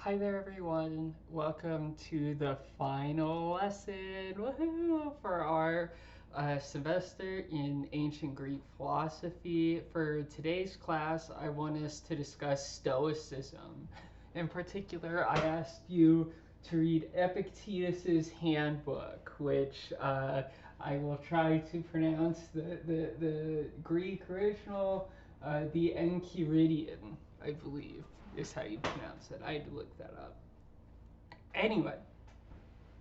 Hi there, everyone. Welcome to the final lesson, woohoo, for our semester in ancient Greek philosophy. For today's class, I want us to discuss Stoicism. In particular, I asked you to read Epictetus's Handbook, which I will try to pronounce the Greek original, the Enchiridion, I believe is how you pronounce it. I had to look that up. Anyway,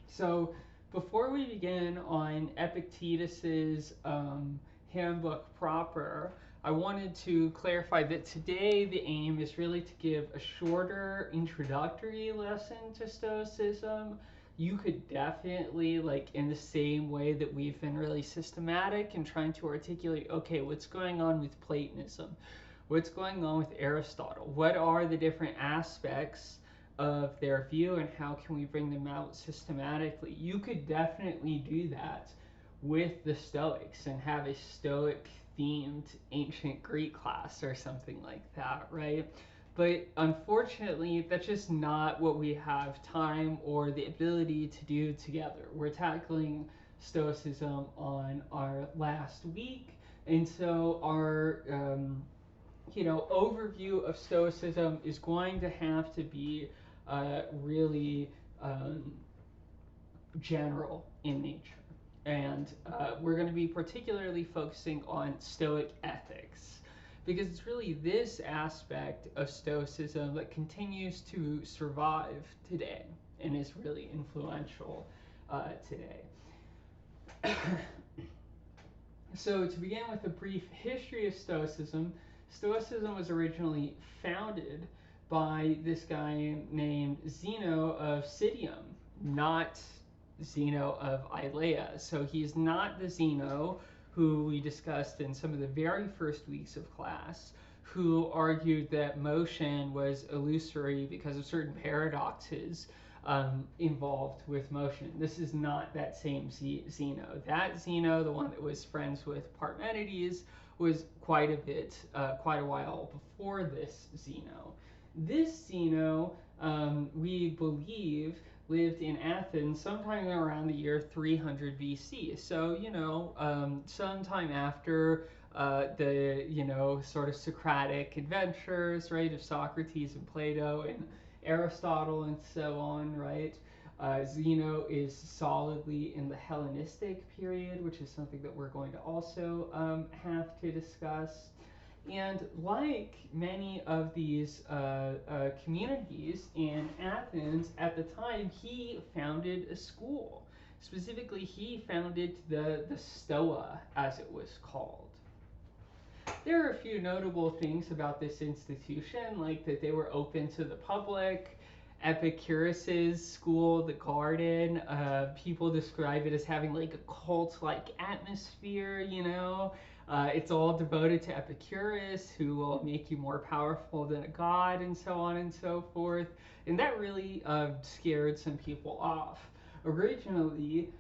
so before we begin on Epictetus's handbook proper, I wanted to clarify that today the aim is really to give a shorter introductory lesson to Stoicism. You could definitely, like, in the same way that we've been really systematic in trying to articulate, okay, what's going on with Platonism? What's going on with Aristotle? What are the different aspects of their view and how can we bring them out systematically? You could definitely do that with the Stoics and have a Stoic themed ancient Greek class or something like that, right? But unfortunately, that's just not what we have time or the ability to do together. We're tackling Stoicism on our last week, and so our overview of Stoicism is going to have to be really general in nature. And we're going to be particularly focusing on Stoic ethics because it's really this aspect of Stoicism that continues to survive today and is really influential today. So to begin with a brief history of Stoicism, Stoicism was originally founded by this guy named Zeno of Citium, not Zeno of Ilea. So he's not the Zeno who we discussed in some of the very first weeks of class, who argued that motion was illusory because of certain paradoxes involved with motion. This is not that same Zeno. That Zeno, the one that was friends with Parmenides, was quite a while before this Zeno. This Zeno, we believe, lived in Athens sometime around the year 300 BC. So, sometime after sort of Socratic adventures, right, of Socrates and Plato and Aristotle and so on, right? Zeno is solidly in the Hellenistic period, which is something that we're going to also have to discuss. And like many of these communities in Athens at the time, he founded a school. Specifically, he founded the Stoa, as it was called. There are a few notable things about this institution, like that they were open to the public. Epicurus's school, the garden, people describe it as having like a cult-like atmosphere, it's all devoted to Epicurus, who will make you more powerful than a god, and so on and so forth. And that really scared some people off. Originally,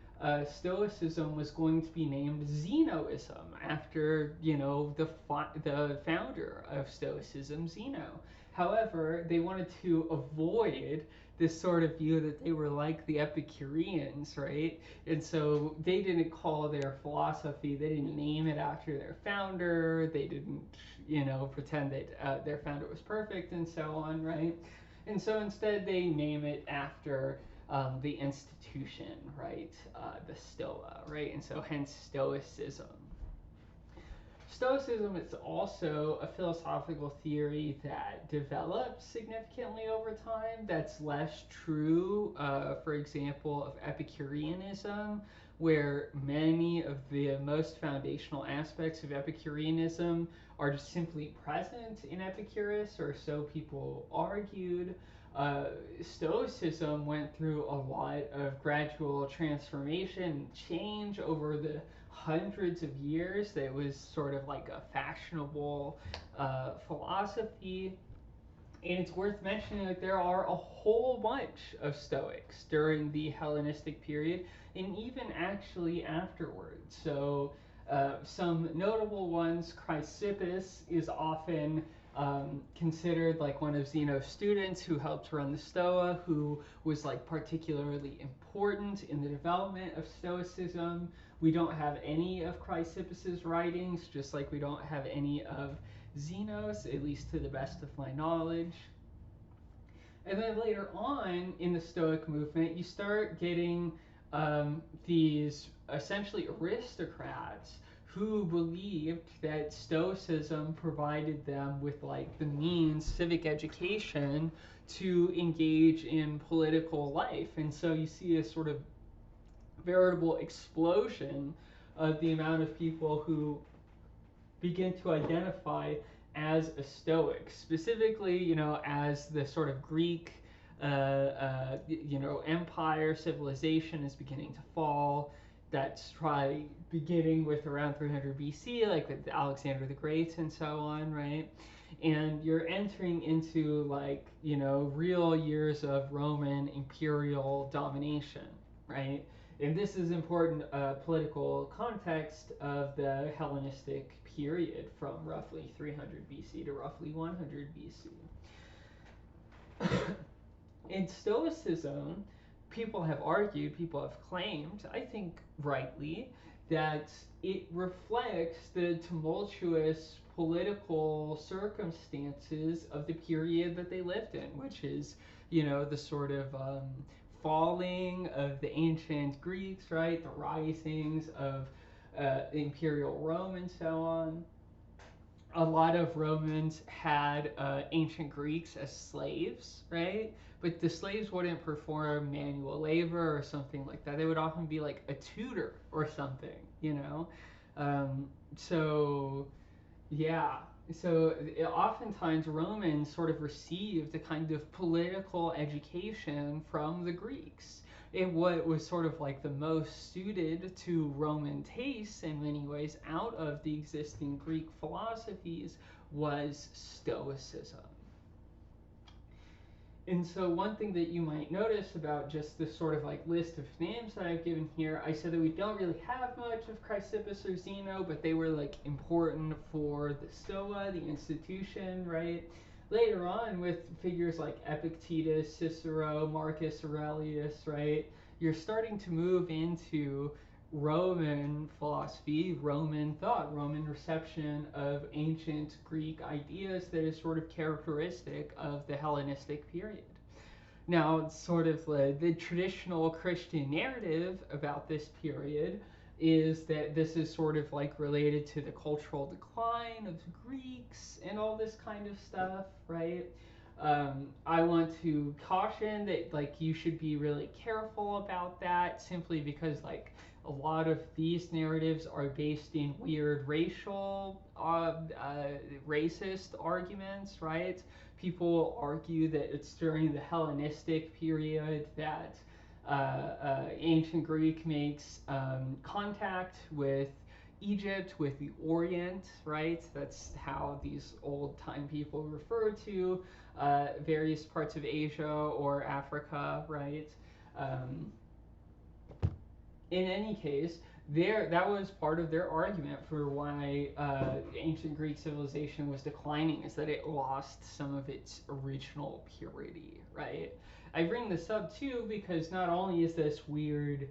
Stoicism was going to be named Zenoism after, the founder of Stoicism, Zeno. However, they wanted to avoid this sort of view that they were like the Epicureans, right? And so they didn't call their philosophy, they didn't name it after their founder, they didn't, pretend that their founder was perfect and so on, right? And so instead they name it after the institution, right? The Stoa, right? And so hence Stoicism. Stoicism is also a philosophical theory that develops significantly over time. That's less true, for example, of Epicureanism, where many of the most foundational aspects of Epicureanism are just simply present in Epicurus, or so people argued. Stoicism went through a lot of gradual transformation and change over the hundreds of years. That was sort of like a fashionable philosophy. And it's worth mentioning that there are a whole bunch of Stoics during the Hellenistic period and even actually afterwards. So some notable ones, Chrysippus is often considered like one of Zeno's students who helped run the Stoa, who was like particularly important in the development of Stoicism. We don't have any of Chrysippus's writings, just like we don't have any of Zeno's, at least to the best of my knowledge. And then later on in the Stoic movement, you start getting these essentially aristocrats who believed that Stoicism provided them with like the means, civic education, to engage in political life. And so you see a sort of veritable explosion of the amount of people who begin to identify as a Stoic, specifically, as the sort of Greek, empire, civilization is beginning to fall. That's beginning with around 300 BC, like with Alexander the Great and so on, right? And you're entering into real years of Roman imperial domination, right? And this is important political context of the Hellenistic period from roughly 300 BC to roughly 100 BC. In Stoicism, people have argued, people have claimed, I think rightly, that it reflects the tumultuous political circumstances of the period that they lived in, which is, the sort of falling of the ancient Greeks, right? The risings of imperial Rome and so on. A lot of Romans had ancient Greeks as slaves, right? But the slaves wouldn't perform manual labor or something like that. They would often be like a tutor or something. So, yeah. So oftentimes Romans sort of received a kind of political education from the Greeks. What was sort of like the most suited to Roman tastes in many ways out of the existing Greek philosophies was Stoicism. And so one thing that you might notice about just this sort of like list of names that I've given here, I said that we don't really have much of Chrysippus or Zeno, but they were like important for the Stoa, the institution, right? Later on with figures like Epictetus, Cicero, Marcus Aurelius, right? You're starting to move into Roman philosophy, Roman thought, Roman reception of ancient Greek ideas that is sort of characteristic of the Hellenistic period. Now, sort of the traditional Christian narrative about this period is that this is sort of like related to the cultural decline of the Greeks and all this kind of stuff, right? I want to caution that like you should be really careful about that, simply because like a lot of these narratives are based in weird racial, racist arguments, right? People argue that it's during the Hellenistic period that ancient Greek makes contact with Egypt, with the Orient, right? That's how these old time people refer to various parts of Asia or Africa, right? In any case, that was part of their argument for why ancient Greek civilization was declining, is that it lost some of its original purity, right? I bring this up too because not only is this weird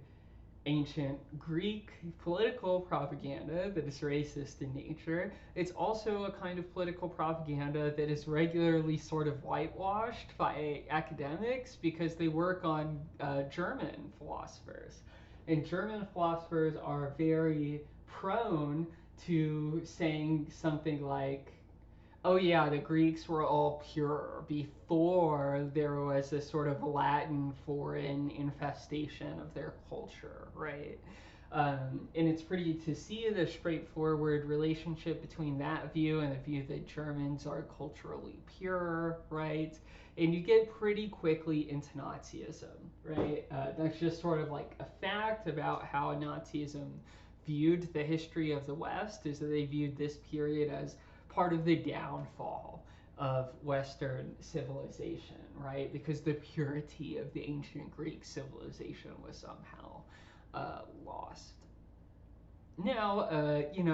ancient Greek political propaganda that is racist in nature, it's also a kind of political propaganda that is regularly sort of whitewashed by academics because they work on German philosophers. And German philosophers are very prone to saying something like, oh yeah, the Greeks were all pure before there was a sort of Latin foreign infestation of their culture, right? And it's pretty to see the straightforward relationship between that view and the view that Germans are culturally pure, right? And you get pretty quickly into Nazism, right? That's just sort of like a fact about how Nazism viewed the history of the West, is that they viewed this period as part of the downfall of Western civilization, right? Because the purity of the ancient Greek civilization was somehow lost. Now,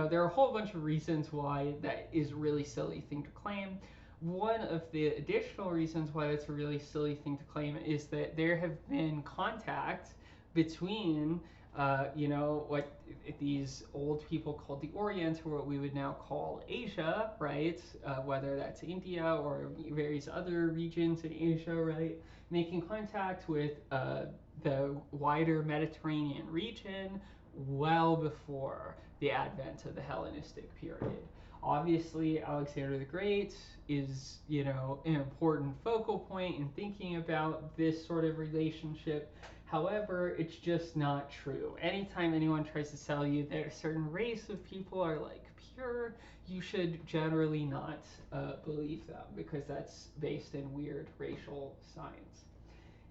there are a whole bunch of reasons why that is a really silly thing to claim. one of the additional reasons why it's a really silly thing to claim is that there have been contact between, what these old people called the Orient, or what we would now call Asia, right? Whether that's India or various other regions in Asia, right? Making contact with the wider Mediterranean region well before the advent of the Hellenistic period. Obviously, Alexander the Great is, an important focal point in thinking about this sort of relationship. However, it's just not true. Anytime anyone tries to tell you that a certain race of people are like pure, you should generally not believe them, because that's based in weird racial science.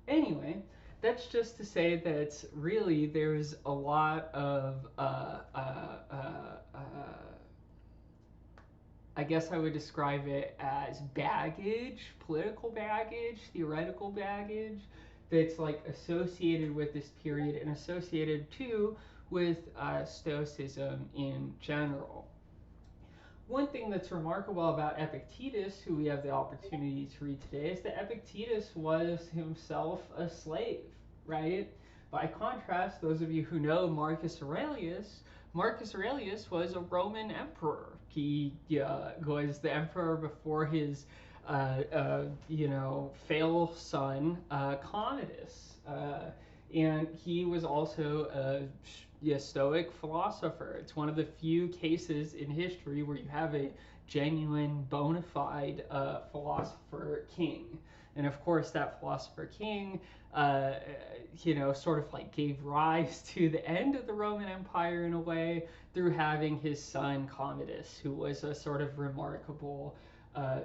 Anyway, that's just to say that really there's a lot of I guess I would describe it as baggage, political baggage, theoretical baggage, that's like associated with this period and associated too with Stoicism in general. One thing that's remarkable about Epictetus, who we have the opportunity to read today, is that Epictetus was himself a slave, right? By contrast, those of you who know Marcus Aurelius was a Roman emperor. He was the emperor before his, fail son, Commodus. And he was also a Stoic philosopher. It's one of the few cases in history where you have a genuine, bona fide philosopher king. And of course, that philosopher king, sort of like gave rise to the end of the Roman Empire in a way through having his son Commodus, who was a sort of remarkable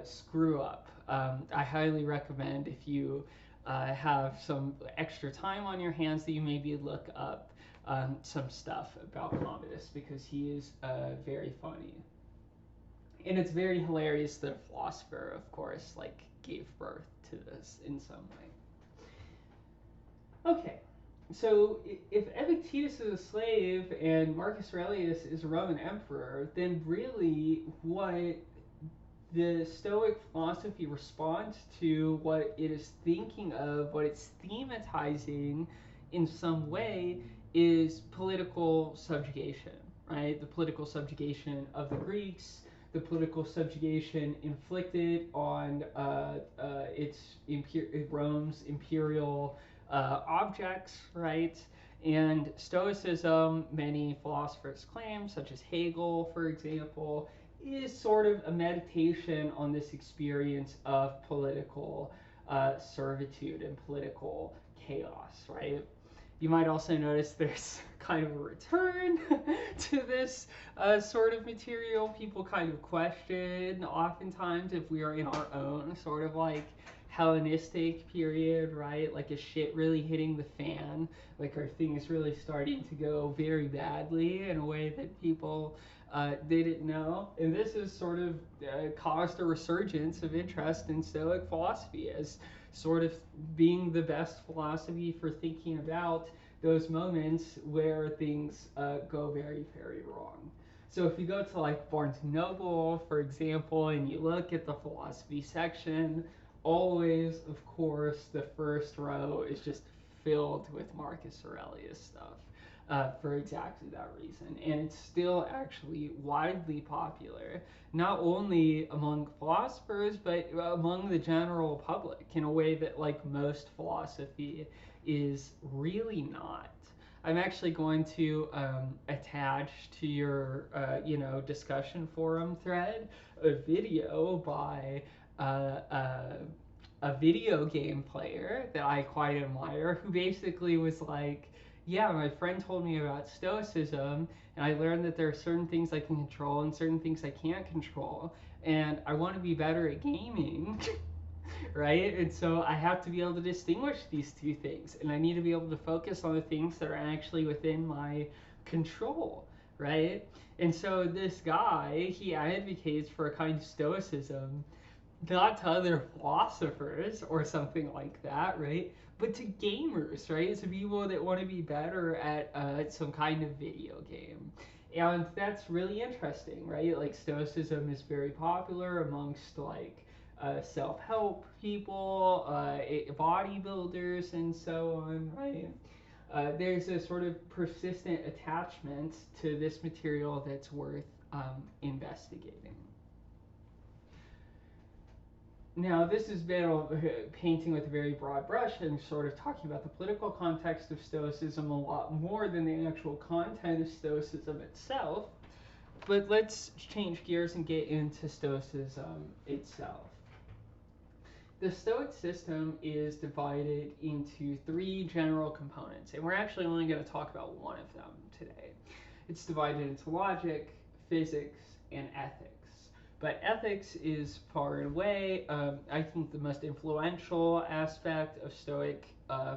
screw up. I highly recommend, if you have some extra time on your hands, that you maybe look up some stuff about Commodus, because he is very funny. And it's very hilarious that a philosopher, of course, like gave birth to this in some way. Okay, so if Epictetus is a slave and Marcus Aurelius is a Roman emperor, then really what the Stoic philosophy responds to, what it is thinking of, what it's thematizing in some way, is political subjugation, right? The political subjugation of the Greeks, the political subjugation inflicted on Rome's imperial objects, right? And Stoicism, many philosophers claim, such as Hegel, for example, is sort of a meditation on this experience of political servitude and political chaos, right? You might also notice there's kind of a return to this sort of material. People kind of question oftentimes if we are in our own sort of like Hellenistic period, right? Like, is shit really hitting the fan? Like, are things really starting to go very badly in a way that people didn't know? And this has sort of caused a resurgence of interest in Stoic philosophy as sort of being the best philosophy for thinking about those moments where things go very, very wrong. So if you go to like Barnes & Noble, for example, and you look at the philosophy section, always, of course, the first row is just filled with Marcus Aurelius stuff for exactly that reason. And it's still actually widely popular, not only among philosophers, but among the general public in a way that like most philosophy is really not. I'm actually going to attach to your, discussion forum thread a video by a video game player that I quite admire, who basically was like, yeah, my friend told me about Stoicism, and I learned that there are certain things I can control and certain things I can't control, and I want to be better at gaming, right? And so I have to be able to distinguish these two things, and I need to be able to focus on the things that are actually within my control, right? And so this guy, he advocates for a kind of Stoicism, not to other philosophers or something like that, right? But to gamers, right? To people that want to be better at some kind of video game. And that's really interesting, right? Like, Stoicism is very popular amongst, like, self-help people, bodybuilders, and so on, right? There's a sort of persistent attachment to this material that's worth investigating. Now, this has been painting with a very broad brush and sort of talking about the political context of Stoicism a lot more than the actual content of Stoicism itself. But let's change gears and get into Stoicism itself. The Stoic system is divided into three general components, and we're actually only going to talk about one of them today. It's divided into logic, physics, and ethics. But ethics is far and away, I think, the most influential aspect of Stoic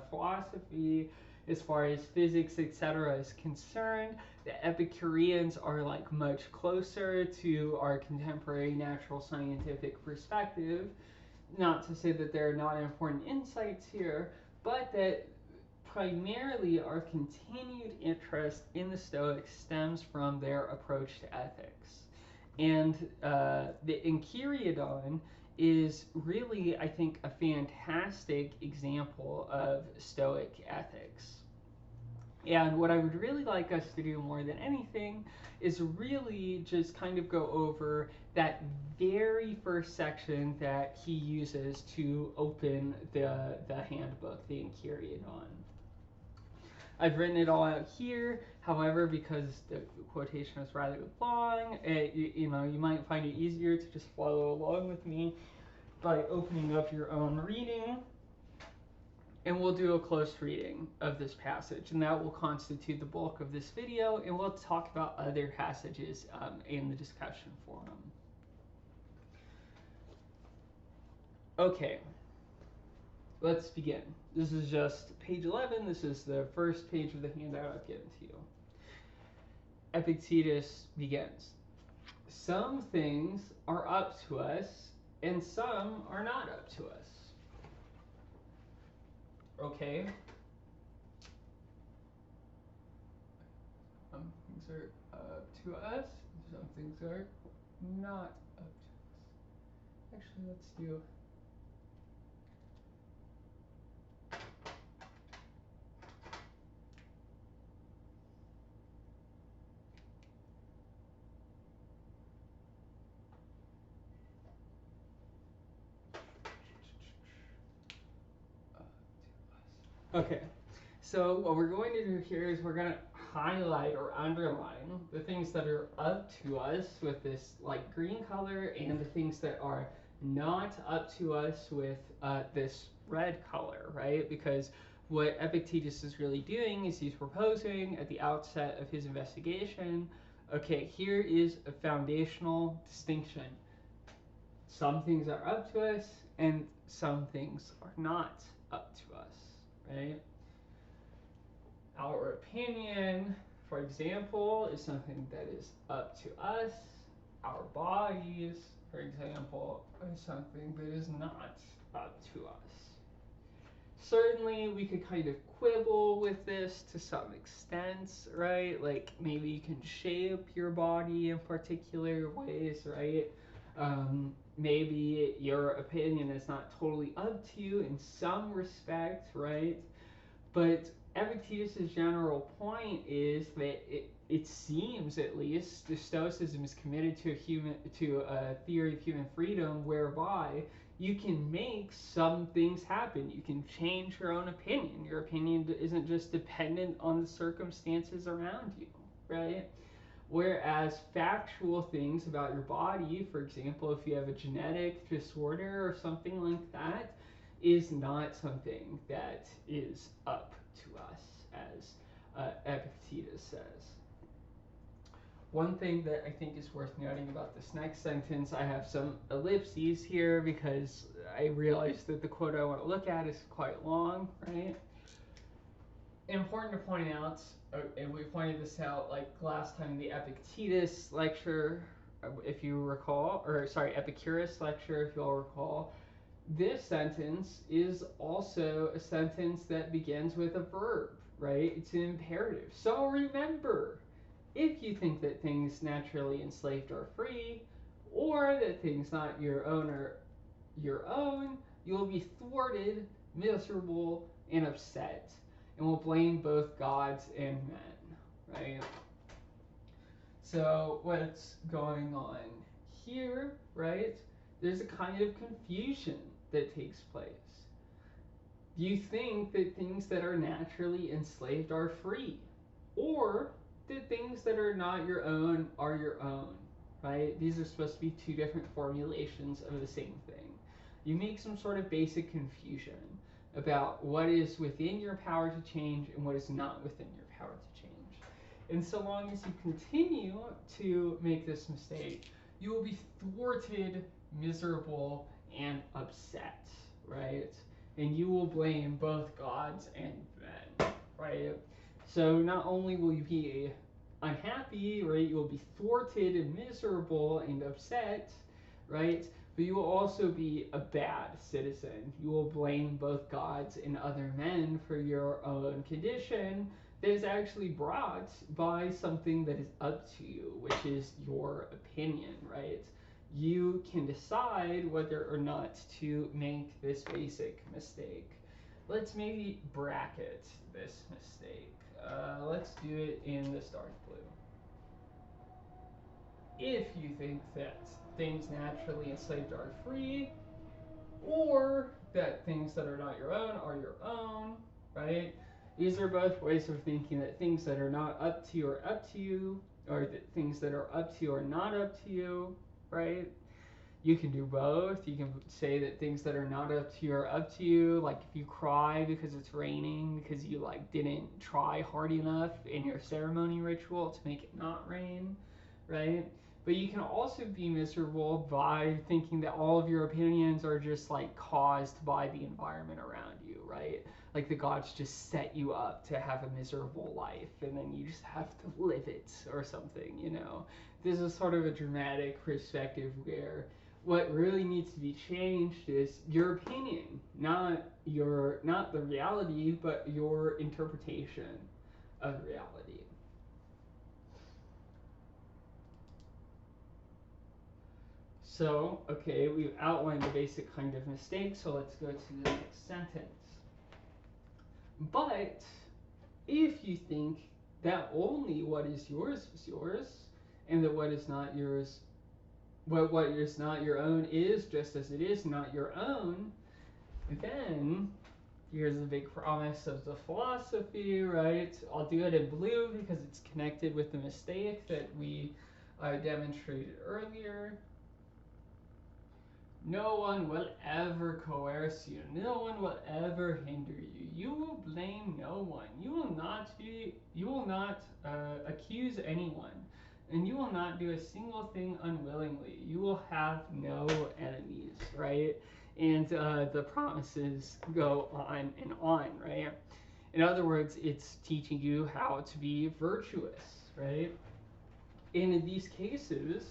philosophy as far as physics, etc. is concerned. The Epicureans are like much closer to our contemporary natural scientific perspective. Not to say that there are not important insights here, but that primarily our continued interest in the Stoics stems from their approach to ethics. And the Enchiriadon is really, I think, a fantastic example of Stoic ethics. And what I would really like us to do more than anything is really just kind of go over that very first section that he uses to open the handbook, the Enchiriadon. I've written it all out here. However, because the quotation is rather long, you might find it easier to just follow along with me by opening up your own reading. And we'll do a close reading of this passage, and that will constitute the bulk of this video, and we'll talk about other passages in the discussion forum. Okay, let's begin. This is just page 11. This is the first page of the handout I've given to you. Epictetus begins. Some things are up to us, and some are not up to us. Okay. Some things are up to us, some things are not up to us. Actually, let's do okay, so what we're going to do here is we're going to highlight or underline the things that are up to us with this like green color, and the things that are not up to us with this red color, right? Because what Epictetus is really doing is he's proposing at the outset of his investigation, okay, here is a foundational distinction. Some things are up to us, and some things are not up to us. Right? Our opinion, for example, is something that is up to us. Our bodies, for example, is something that is not up to us. Certainly, we could kind of quibble with this to some extent, right? Like maybe you can shape your body in particular ways, right? Maybe your opinion is not totally up to you in some respect, right? But Epictetus' general point is that it seems, at least, the Stoicism is committed to a theory of human freedom whereby you can make some things happen. You can change your own opinion. Your opinion isn't just dependent on the circumstances around you, right? Whereas factual things about your body, for example, if you have a genetic disorder or something like that, is not something that is up to us, as Epictetus says. One thing that I think is worth noting about this next sentence, I have some ellipses here because I realized that the quote I want to look at is quite long, right? Important to point out, and we pointed this out like last time in the Epictetus lecture, if you recall, or sorry, Epicurus lecture, if you'll recall, this sentence is also a sentence that begins with a verb, right? It's an imperative. So remember, if you think that things naturally enslaved are free, or that things not your own your own, you will be thwarted, miserable, and upset, and will blame both gods and men, right? So what's going on here, right? There's a kind of confusion that takes place. You think that things that are naturally enslaved are free, or that things that are not your own are your own, right? These are supposed to be two different formulations of the same thing. You make some sort of basic confusion about what is within your power to change and what is not within your power to change. And so long as you continue to make this mistake, you will be thwarted, miserable, and upset, right? And you will blame both gods and men, right? So not only will you be unhappy, right? You will be thwarted and miserable and upset, right? But you will also be a bad citizen. You will blame both gods and other men for your own condition that is actually brought by something that is up to you, which is your opinion, right? You can decide whether or not to make this basic mistake. Let's maybe bracket this mistake. Let's do it in this dark blue. If you think that things naturally enslaved are free, or that things that are not your own are your own, right? These are both ways of thinking that things that are not up to you are up to you, or that things that are up to you are not up to you, right? You can do both. You can say that things that are not up to you are up to you. Like if you cry because it's raining because you like didn't try hard enough in your ceremony ritual to make it not rain, right? But you can also be miserable by thinking that all of your opinions are just like caused by the environment around you, right? Like the gods just set you up to have a miserable life and then you just have to live it or something, you know? This is sort of a dramatic perspective where what really needs to be changed is your opinion, not the reality, but your interpretation of reality. So, okay, we've outlined the basic kind of mistake, so let's go to the next sentence. But if you think that only what is yours is yours, and that what is not yours what is not your own is just as it is not your own, then here's a big promise of the philosophy, right? I'll do it in blue because it's connected with the mistake that we demonstrated earlier. No one will ever coerce you. No one will ever hinder you. You will blame no one. You will not accuse anyone. And you will not do a single thing unwillingly. You will have no enemies, right? And the promises go on and on, right? In other words, it's teaching you how to be virtuous, right? And in these cases,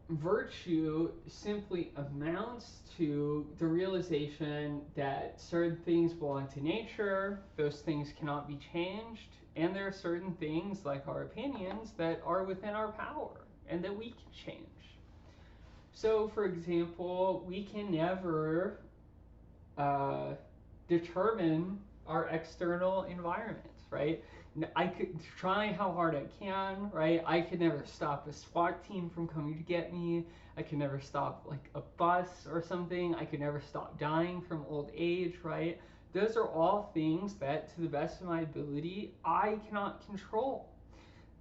virtue simply amounts to the realization that certain things belong to nature, those things cannot be changed, and there are certain things, like our opinions, that are within our power and that we can change. So, for example, we can never determine our external environment, right? I could try how hard I can, right? I could never stop a SWAT team from coming to get me. I could never stop like a bus or something. I could never stop dying from old age, right? Those are all things that, to the best of my ability, I cannot control.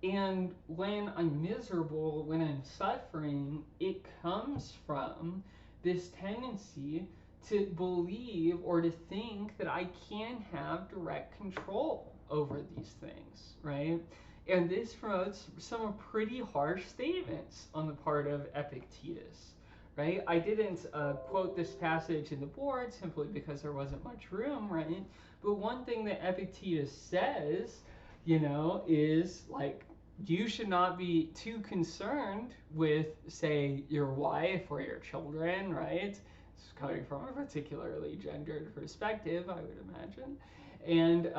And when I'm miserable, when I'm suffering, it comes from this tendency to believe or to think that I can have direct control over these things, right? And this promotes some pretty harsh statements on the part of Epictetus, right? I didn't quote this passage in the board simply because there wasn't much room, right? But one thing that Epictetus says, is like, you should not be too concerned with, say, your wife or your children, right? It's coming from a particularly gendered perspective, I would imagine. And,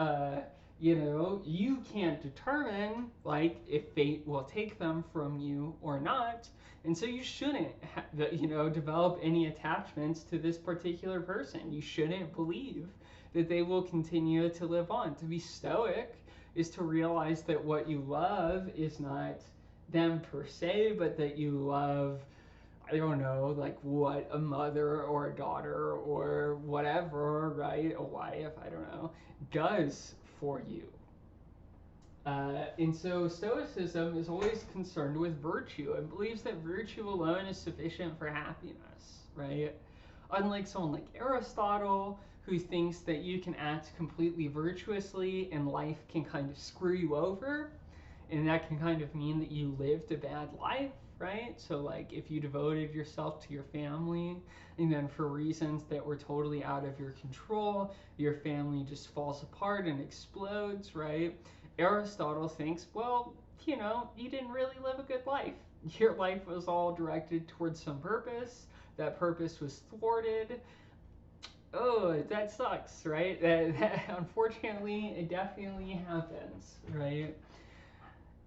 you can't determine, like, if fate will take them from you or not. And so you shouldn't, develop any attachments to this particular person. You shouldn't believe that they will continue to live on. To be stoic is to realize that what you love is not them per se, but that you love, I don't know, like what a mother or a daughter or whatever, right? A wife, I don't know, does for you. And so Stoicism is always concerned with virtue and believes that virtue alone is sufficient for happiness, right? Unlike someone like Aristotle, who thinks that you can act completely virtuously and life can kind of screw you over, and that can kind of mean that you lived a bad life, right? So like if you devoted yourself to your family and then for reasons that were totally out of your control, your family just falls apart and explodes, right? Aristotle thinks, well, you didn't really live a good life. Your life was all directed towards some purpose. That purpose was thwarted. Oh, that sucks, right? That unfortunately, it definitely happens, right?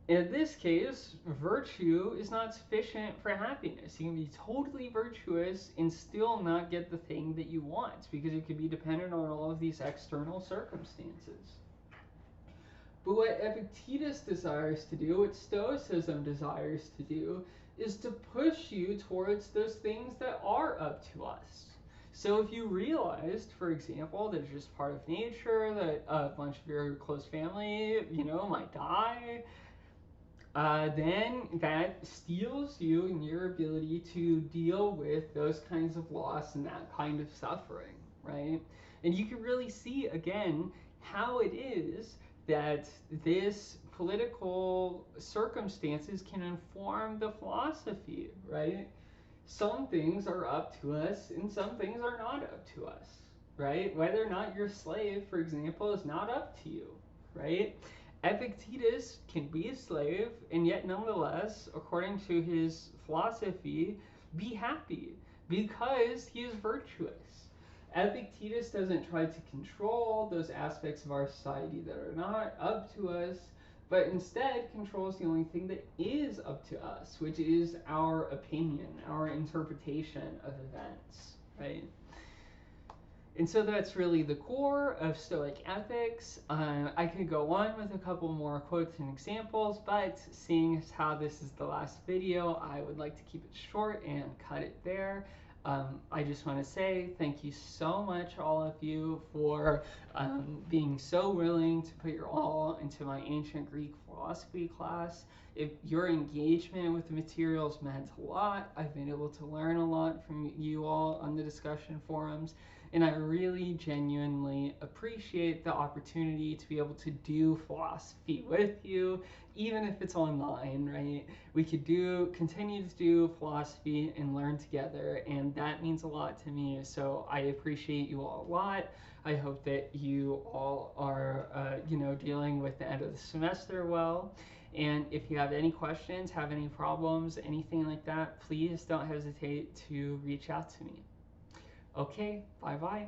In this case, virtue is not sufficient for happiness. You can be totally virtuous and still not get the thing that you want because you could be dependent on all of these external circumstances. But what Epictetus desires to do, what Stoicism desires to do, is to push you towards those things that are up to us. So if you realized, for example, that it's just part of nature, that a bunch of your close family, might die, then that steals you in your ability to deal with those kinds of loss and that kind of suffering, right? And you can really see, again, how it is that this political circumstances can inform the philosophy, right? Some things are up to us and some things are not up to us, right? Whether or not you're a slave, for example, is not up to you, right? Epictetus can be a slave and yet nonetheless, according to his philosophy, be happy because he is virtuous. Epictetus doesn't try to control those aspects of our society that are not up to us, but instead controls the only thing that is up to us, which is our opinion, our interpretation of events, right? And so that's really the core of Stoic ethics. I could go on with a couple more quotes and examples, but seeing as how this is the last video, I would like to keep it short and cut it there. I just want to say thank you so much, all of you, for being so willing to put your all into my ancient Greek philosophy class. If your engagement with the materials meant a lot, I've been able to learn a lot from you all on the discussion forums, and I really genuinely appreciate the opportunity to be able to do philosophy with you, even if it's online, right? We could continue to do philosophy and learn together, and that means a lot to me, so I appreciate you all a lot. I hope that you all are, dealing with the end of the semester well. And if you have any questions, have any problems, anything like that, please don't hesitate to reach out to me. Okay, bye-bye.